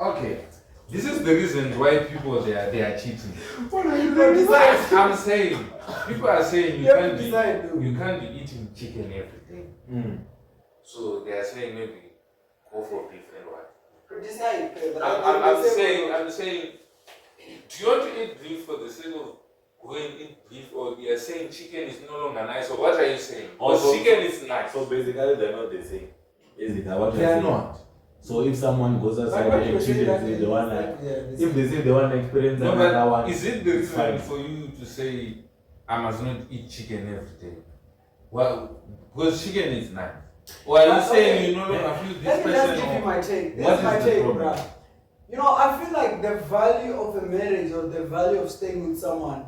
Okay, this is the reason why people they are cheating. What are you going to decide? I'm saying people are saying you can't be eating chicken every day. So they are saying maybe go for beef and what. Decide. I'm saying, do you want to eat beef for the sake of going to eat beef, or you are saying chicken is no longer nice, or what are you saying? Also, chicken is nice. So basically, they're not the same. Is it what They are not. So if someone goes outside and cheats, they want if they say they want to experience No, another but one, is it the reason for you to say I must not eat chicken every day? Well, because chicken is nice. Or are you saying you no longer feel this Let me person? just give you my take. This What is my is the take, problem? bruh. You know, I feel like the value of a marriage or the value of staying with someone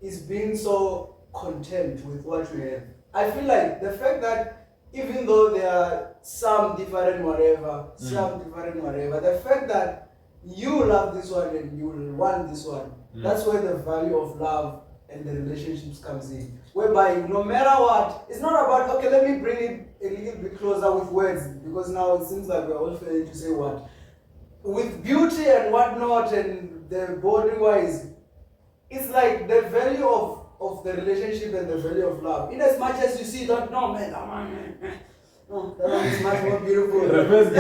is being so content with what you have. I feel like the fact that even though there are some different whatever, the fact that you love this one and you want this one, that's where the value of love and the relationships comes in. Whereby no matter what, it's not about, okay, let me bring it a little bit closer with words, because now it seems like we're all failing to say what. With beauty and whatnot and the body wise, it's like the value of the relationship and the value of love. In as much as you see that, no man, no, that one is much more beautiful. No, that's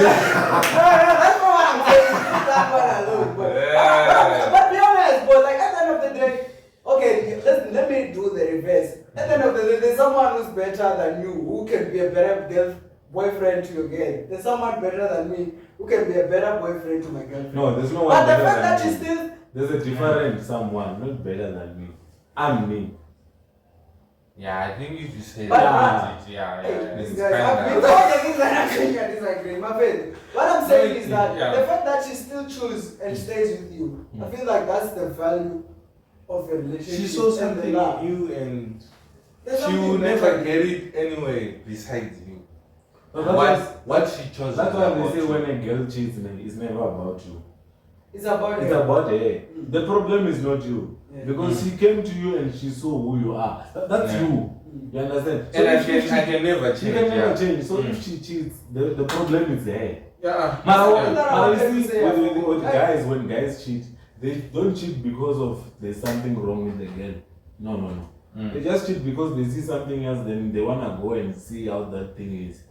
not what I'm saying. It's that one alone. But be honest, but like at the end of the day, okay, let me do the reverse. At the end of the day, there's someone who's better than you, who can be a better boyfriend to your girl. There's someone better than me, who can be a better boyfriend to my girlfriend. No, there's no one But the better fact than that me. you still... There's a different someone, not better than me. I'm me. Yeah, I think if you say But that, Hey, it's these guys, I've been kinda. all the things that I'm saying and disagree. My friend, what I'm saying is that Yeah. the fact that she still chooses and stays with you, I feel like that's the value of a relationship. She saw and something the in love. you and There's she something will better never in get you. it anyway besides you. But that's What she chose That's is why about they say you. when a girl cheats, it's never about you. It's about It's her. about her. Mm. The problem is not you. Yeah. Because she came to you and she saw who you are. That's Yeah. you. Mm. You understand? And I if can never change. she can never yeah. change. So Mm. if she cheats, the problem is her. Yeah. But Something that I you wanted to see, say, with I- guys, when guys cheat, they don't cheat because of there's something wrong with the girl. No. They just cheat because they see something else, then they wanna go and see how that thing is.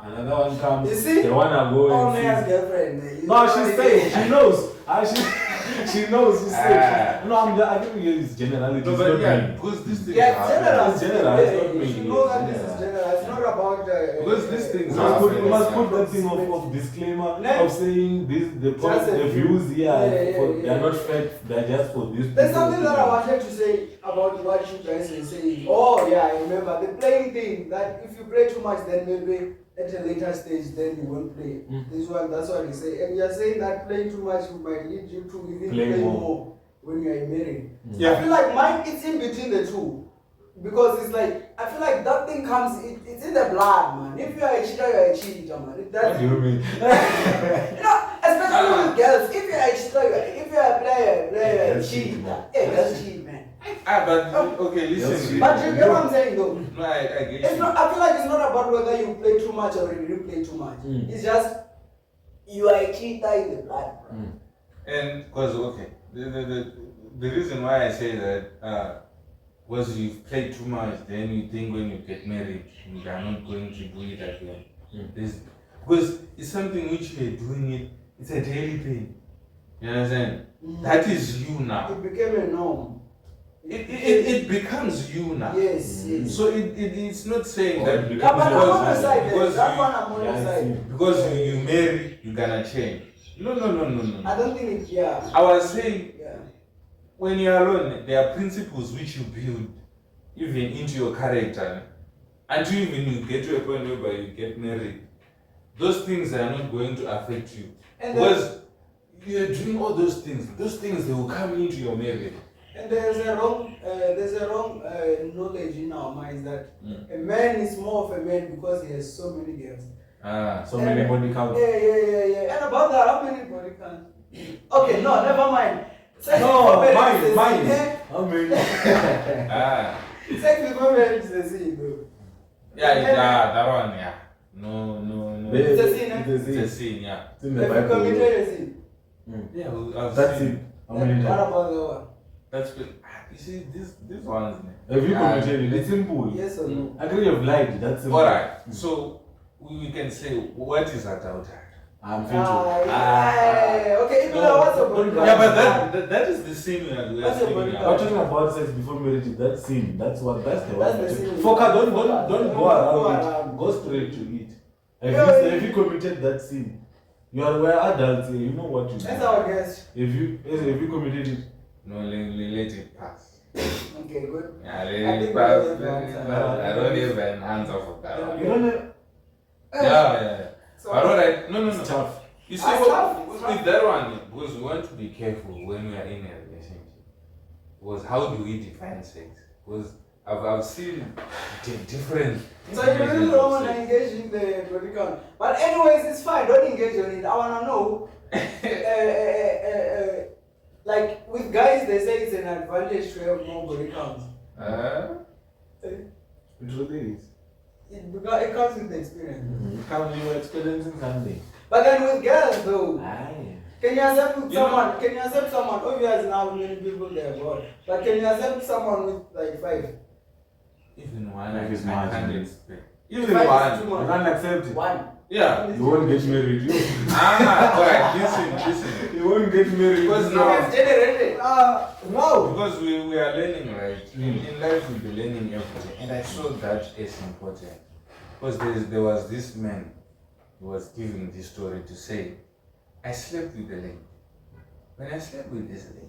Another one comes, You see? they wanna go Oh, and see. man's girlfriend. No, she's saying she knows. She knows. She's saying. No, I think it's generality. No, It's but not yeah, me. because this thing Yeah, it's general. It's general, it's not me. You should know that this Yeah. is general. It's not about... Because these things You are must put Yeah. that thing of disclaimer No. of saying this the Just a the view. views here Yeah. they're not fake, they're just for this. There's something that I wanted to say about what you guys were saying. Oh yeah, I remember the playing thing. That if you play too much, then maybe at a later stage, then you won't play. This one, that's what they say. And you're saying that playing too much might lead you to even Play play more. more when you are married. Yeah. I feel like mine, it's in between the two. Because it's like, I feel like that thing comes, it's in the blood, man. If you are a cheater, you are a cheater, man. What do you mean? You know, especially with girls, if you are a cheater, if you are a player, you are a Girls cheat, cheater. man. Yeah, girls cheat, man. But okay, listen. But you get what I'm saying, though. No, I get It's you. not. I feel like it's not about whether you play too much or you didn't play too much. It's just you are a cheater in the blood. And because okay, the reason why I say that was you've played too much, then you think when you get married you are not going to do it again. Because it's something which you're doing it. It's a daily thing. You understand? That is you now. It became a norm. It becomes you now. Yes, yes. So it's not saying that Yeah, but I'm on the side there. because That you- one I'm on the side. because you marry, you're gonna change. No. I don't think it. Yeah. I was saying Yeah. when you're alone, there are principles which you build even into your character until even you get to a point where you get married. Those things are not going to affect you And because you're doing all those things. Those things they will come into your marriage. And there's a wrong knowledge in our minds that a man is more of a man because he has so many girls. So many body counts. Yeah. And about that, how many body counts? Okay, no, never mind. Sex No, before marriage is a mine. sin, How many? Sex before marriage is a sin, bro. That one, yeah. No. It's a sin, eh? It's It's a a sin. sin, yeah. It's in the Have you Bible. committed a sin? Yeah, I've That's seen. it. How many What times? about the one? That's good. You see, this one's. Have you committed it? It's simple. Yes or no? Agree you've lied. That's simple. Alright, so we can say what is adultery? I'm fit Yeah. Okay, even though what's your body count? Yeah, but that is the sin we are What's your body speaking I'm about. talking about sex before marriage. That's sin. That's the one. That's the sin. Focus. Don't go Don't go around around. it. Go straight to it. Yeah, If you committed that sin, we're adults here. You know what you do. That's our guess. If you committed it, No, let it pass. Okay, good. Yeah, I let think it we pass. don't have an answer. I don't have an answer for that one. you don't know. Yeah. So, But alright, no. It's tough. You see, It's tough, it's with tough. that one, because we want to be careful when we are in a relationship. Because how do we define sex? Because I've seen different. So you really don't want to engage in the body count. But anyways, it's fine. Don't engage on it. I want to know. Like with guys, they say it's an advantage to have more body counts. It really is. It comes with the experience. You were experiencing something. But then with girls, though, Aye. can you accept You someone? Can you accept someone? Obviously, now many people they are God. But can you accept someone with like 5? Even one, Like I it's can't margin. expect. Even 5 is one. too You much. can't accept it. 1. Yeah. You won't get married. Alright, listen. You won't get married. Because now- It's generated. No. Because we are learning, right? In life, we'll be learning everything. And I saw that as important. Because there was this man who was giving this story to say, I slept with a lady. When I slept with this lady,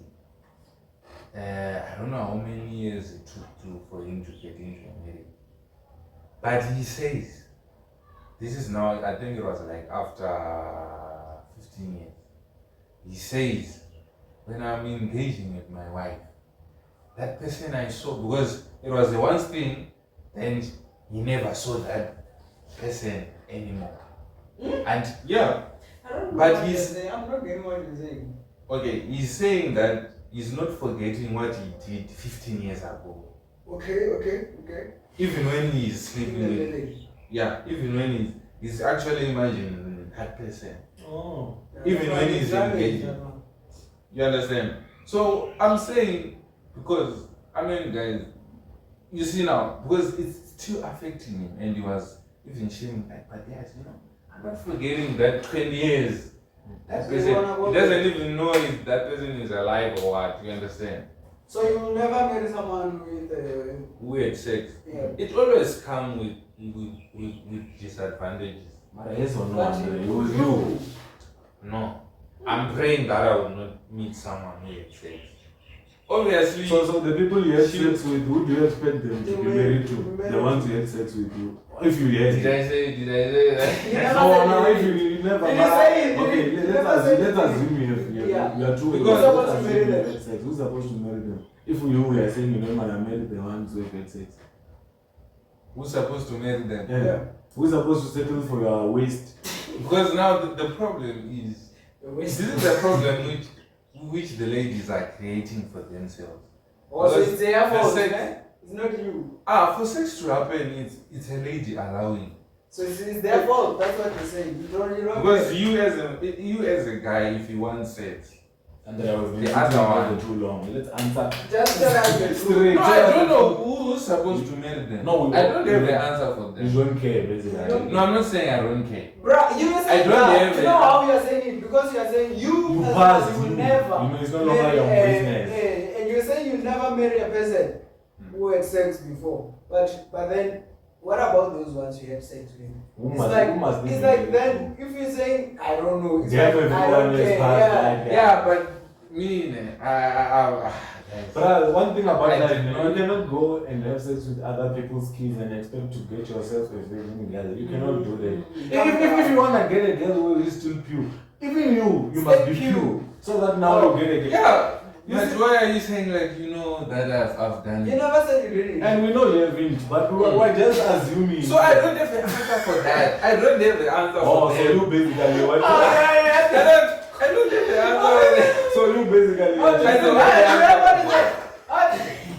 I don't know how many years it took for him to get into a marriage. But he says, this is now, I think it was like after 15 years. He says, when I'm engaging with my wife, that person I saw, because it was the one thing, then he never saw that person anymore. And yeah, I don't know but what he's you're saying. I'm not getting what you're saying. okay. He's saying that he's not forgetting what he did 15 years ago. Okay. Even when he's sleeping with, Village. yeah, even when he's actually imagining that person. Oh. Even when he's engaged. You understand? So I'm saying, because I mean, guys, you see now, because it's still affecting him, and he was even shaming like, but yes, I'm not forgetting that 20 years. That person, he doesn't even know if that person is alive or what. You understand? So you will never marry someone with Weird sex. yeah. It always comes with disadvantages. But yes or no, But Andre, it was you. No, I'm praying that I will not meet someone who had sex. Obviously. So the people you had sex with, who do you expect them to be married to? The ones you had sex with you. If you had Did I say that? no, if you never. Did you say it? Okay, let's assume you are two. Because let's supposed to assume marry you them. had sex. Who's supposed to marry them? If you were saying you never married the ones who had sex. Who's supposed to marry them? Yeah. Who's supposed to settle for your waist? Because now the problem is, this is the problem which the ladies are creating for themselves. Also, it's their fault, sex, it's not you. for sex to happen, it's a lady allowing. So it's their fault, that's what you're saying. You don't Because you as a guy, if you want sex, And I was the other one too long. Let's answer. just tell us the truth. Straight. no, I don't know who's supposed to marry them. No, I don't have the answer for You them. don't care, basically. No, I'm not saying I don't care. Bruh, you I say don't that. have You it. know how you are saying it? Because you are saying you as passed, you will you never know, it's no longer marry your a- business. and you're saying you never marry a person who had sex before. But then what about those ones you had sex with? Who It's must- like who must it's be like married? then if you're saying I don't know, it's They have like I everyone don't has care. passed Yeah. like that. Yeah, but me, But one thing about I that, did you not- cannot go and have sex with other people's kids and expect to get yourself a living together. You cannot do that. If you want to get a girl who is still pure, even you must be Stay pure. pure. So that now you get a girl. yeah. You But see- why are you saying that that I've done You it? never said you did it. And we know you haven't, but we're just assuming. So I don't have the answer for that. I don't have the answer Oh, for so them. you basically what? I don't have the answer for them. So you basically. I don't have the answer.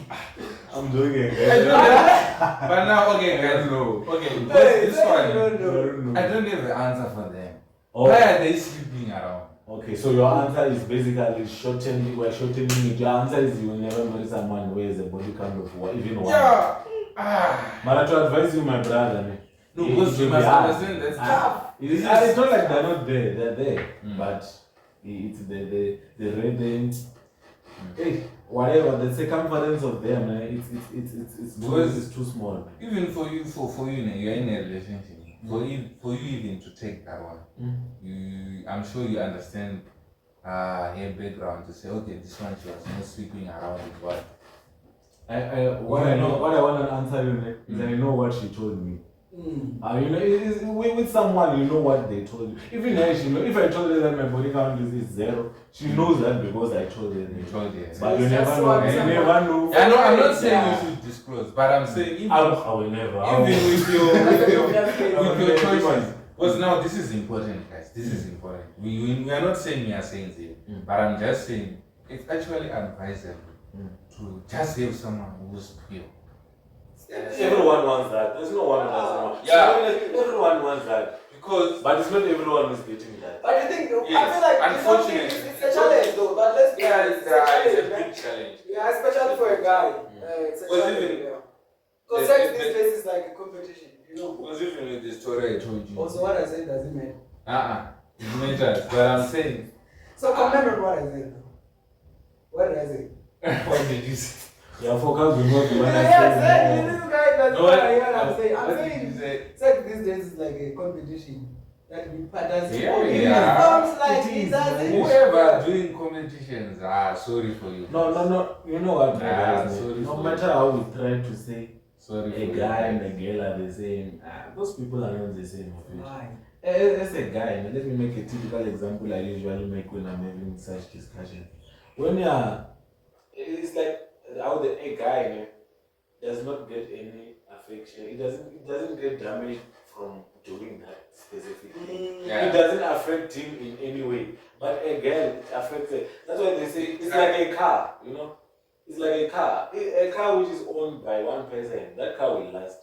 I'm doing it. I don't have, but now, okay, guys, no. Okay, this one, I don't have the answer for them. Oh. Why are they sleeping around? Okay, so your answer is basically shortening. We're shortening it. Your answer is you will never marry someone who has a body count of even one. Yeah. But I to advise you, my brother. No, because you must understand that's tough. It's not like they're not there. They're there, but it's the rhythm. Hey, whatever the circumference of them, it's Because it's too small. Even for you, you're in a relationship. For you even to take that one, I'm sure you understand her background to say, okay, this one she was not sleeping around with what. What I want to answer you is I know what she told me. With someone, you know what they told you. Even her, she know. If I told her that my body count is 0, she knows that because I told her. You told her. But you That's never know. what You never know. Yeah, no, I'm not saying you should disclose, but I'm saying even, I will never. even with your choices. Because now this is important, guys. This is important. We are not saying we are saying zero, but I'm just saying it's actually advisable to just have someone who's pure. Everyone wants that. There's no one who doesn't want. Yeah. Everyone wants that. Because But it's not everyone who's getting that. But you think, I Yes, feel like unfortunately. it's a challenge though, but let's be honest, it's it's a a challenge, big man. challenge. Yeah, especially for a guy. It's a Because challenge. even- Because the- sex the- these days is like a competition, you know. Because even with the story I told you. Also, what I said doesn't matter. It matters. But I'm saying So comment on what I said. What did I say? What did you say? You're focused on what you want to Yeah, say. exactly. This guy doesn't No, know what I'm saying. I'm what did saying you say? it's like these days is like a competition that we participate. Yeah, It yeah. sounds like It it is, doesn't. Whoever doing competitions, sorry for you. No. You know what, Ah, guys? sorry No for matter how we try to say Sorry for a you. guy and a girl are the same, those people are not the same. Why? As a guy, let me make a typical example I usually make when I'm having such discussion. When it's like how a guy does not get any affection. It doesn't get damaged from doing that specific thing. Yeah. It doesn't affect him in any way. But a girl, it affects it. That's why they say it's like a car, It's like a car. A car which is owned by one person, that car will last.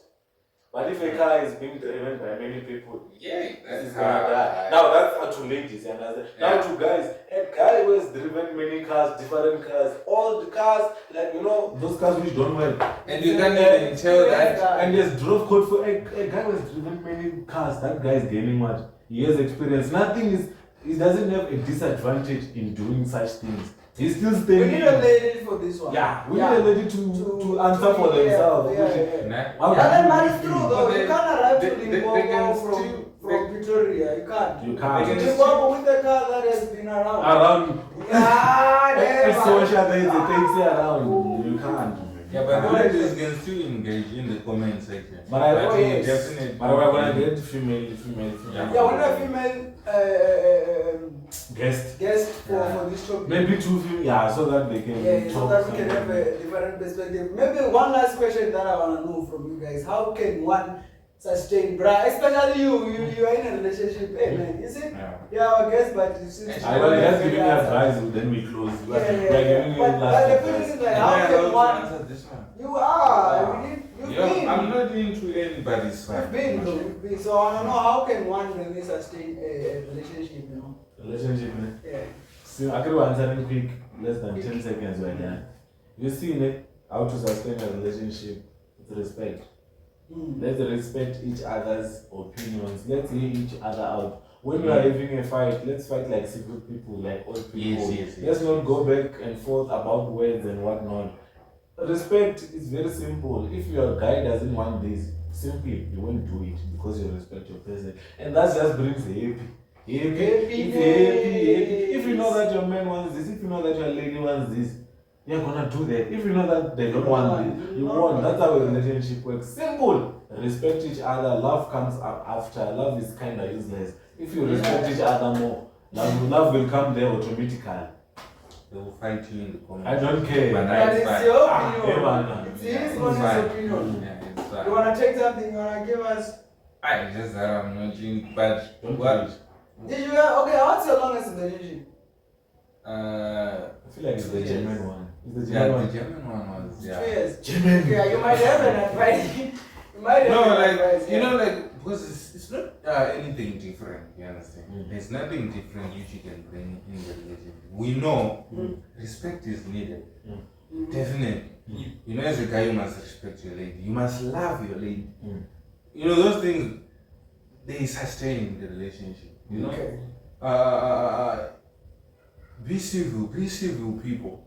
But if a car is being driven by many people, Yeah, it's that's gonna die. Now that's to ladies and others. Now to guys, a guy who has driven many cars, different cars, all the cars, those cars which don't work. And you can't even tell that. And there's drove code for a guy who has driven many cars. That guy is gaining much. He has experience. He doesn't have a disadvantage in doing such things. He's still We staying. need a lady for this one. Yeah, we need a lady to answer for themselves. Nah. Yeah, but it's true though. But you can't arrive to they can Limpopo still- from Pretoria. You can't. You can't. They can Limpopo with the car that has been around. Around. Yeah, It's never. social days, the things around. You can't. Yeah, but the ladies can still engage in the comment section. But I Oh, yes. definitely. But we're gonna get female. Yeah, when a female Guest. guest for this topic. Maybe two female, so that they can Yeah, so talk. that we can have a different perspective. Maybe one last question that I want to know from you guys. How can one sustain, bruh? Especially you are in a relationship. Hey man, is it? Yeah. Yeah, our guest, but since I will just give you advice, then we close. We're giving you But last the question advice. is like, how can one? answer this one? You are. You've been. I'm not into anybody's fight. You've been, though. You've been. So I don't know how can one really sustain a relationship, Relationship, man. Yeah. So I can answer in quick, less than 10 seconds we're done. You see, how to sustain a relationship with respect. Let's respect each other's opinions. Let's hear each other out. When we are having a fight, let's fight like civil people, like old people. Yes. Let's not go back and forth about words and whatnot. Respect is very simple. If your guy doesn't want this, simply you won't do it because you respect your person. And that just brings happy. If you know that your man wants this, if you know that your lady wants this, you're gonna do that. If you know that they don't want it, you won't. That's how a relationship works. Simple. Respect each other. Love comes up after. Love is kind of useless. If you respect each other more, love will come there automatically. They will fight you in the comments. I don't care. But But it's fine. your Ah, opinion. yeah, It's Yeah, his it's honest fine. opinion. Yeah, it's fine. You wanna take something? You wanna give us? I just that I'm not doing bad. Don't What? do it. Did you? Okay. What's your longest relationship? I feel like it's the German one. It's the Yeah, German the one. German one was 2 yeah. years. German. Yeah, you might have an advice. You might have No, an like advice. you know, like because it's not anything different. You understand? There's nothing different which you can bring in the relationship. We know respect is needed. Definitely. You know, as a guy, you must respect your lady. You must love your lady. You know, those things they sustain the relationship. You know. Okay. Be civil people.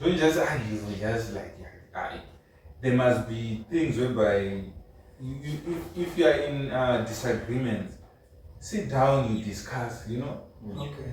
Don't just argue, just like there must be things whereby if you are in disagreement, sit down, you discuss, Okay.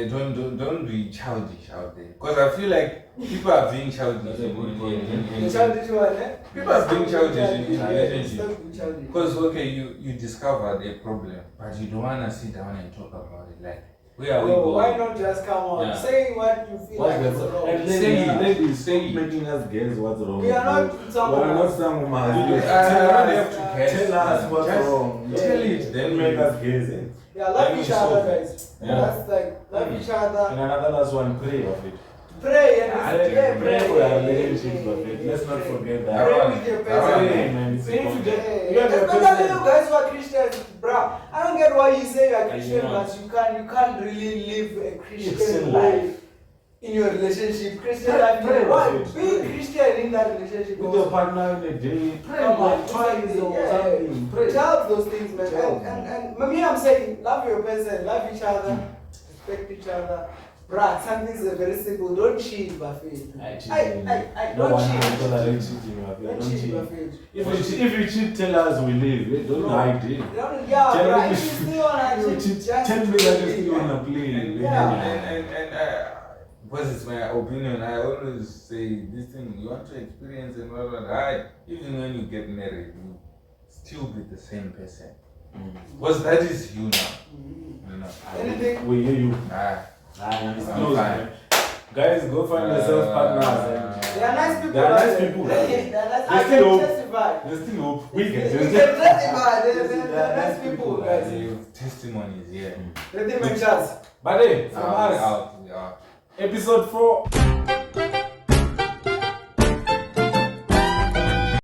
don't be childish out there. Because I feel like people are being childish That's a good point. The childish one, eh? People are being childish in Yeah, relationship. stop being childish. Because okay, you discovered a problem, but you don't wanna sit down and talk about it. Like, where are we Bro, going? why not just come on, Yeah. saying what you feel What's like the is problem? wrong? And Say it. ladies, Say stop it. making us guess what's wrong. We are not some We are of not us. some of I us. don't have to guess. Tell us what's Just wrong. tell it, Then make us guess it. Yeah, love Then each we other, solve it. guys. Yeah. That's like, love each other. And another last one, pray of it. Pray and Pray for our relationship of it. Let's not forget that. Pray with your Pray, person. man. It's Pray important. today. You have your Especially you person. guys who are Christians, bro. I don't get why you say you are Christian, know. but you can't really live a Christian Christian way life. in your relationship. Christian Pray- life. pray Why? with it. Be Christian in that relationship. With your partner in a day, pray Come on, like twice or yeah. something. Pray. Tell those things, man. Tell And me, I'm saying, love your person, love each other, respect each other, Bruh, something's very simple. Don't cheat, Buffett. No Don't one cheat. can tolerate cheating. Don't cheat, Buffett. If you cheat, tell us we leave. Don't hide it. Yeah, Tell bruh, me- if you still wanna cheat, just Tell me that you still wanna play. Because it's my opinion, I always say this thing, you want to experience and blah blah blah. Even when you get married, you still be the same person. Because that is you now. You know. Anything? We hear you. I'm Close, fine. man. Guys, go find yourself partners. They are nice people. They are nice right? people. They are nice. I There's can still hope. testify. There's still hope. We We can can testify. They're nice people, Guys, guys. your testimonies, yeah. Let them make us. But hey, from We us, out. episode 4.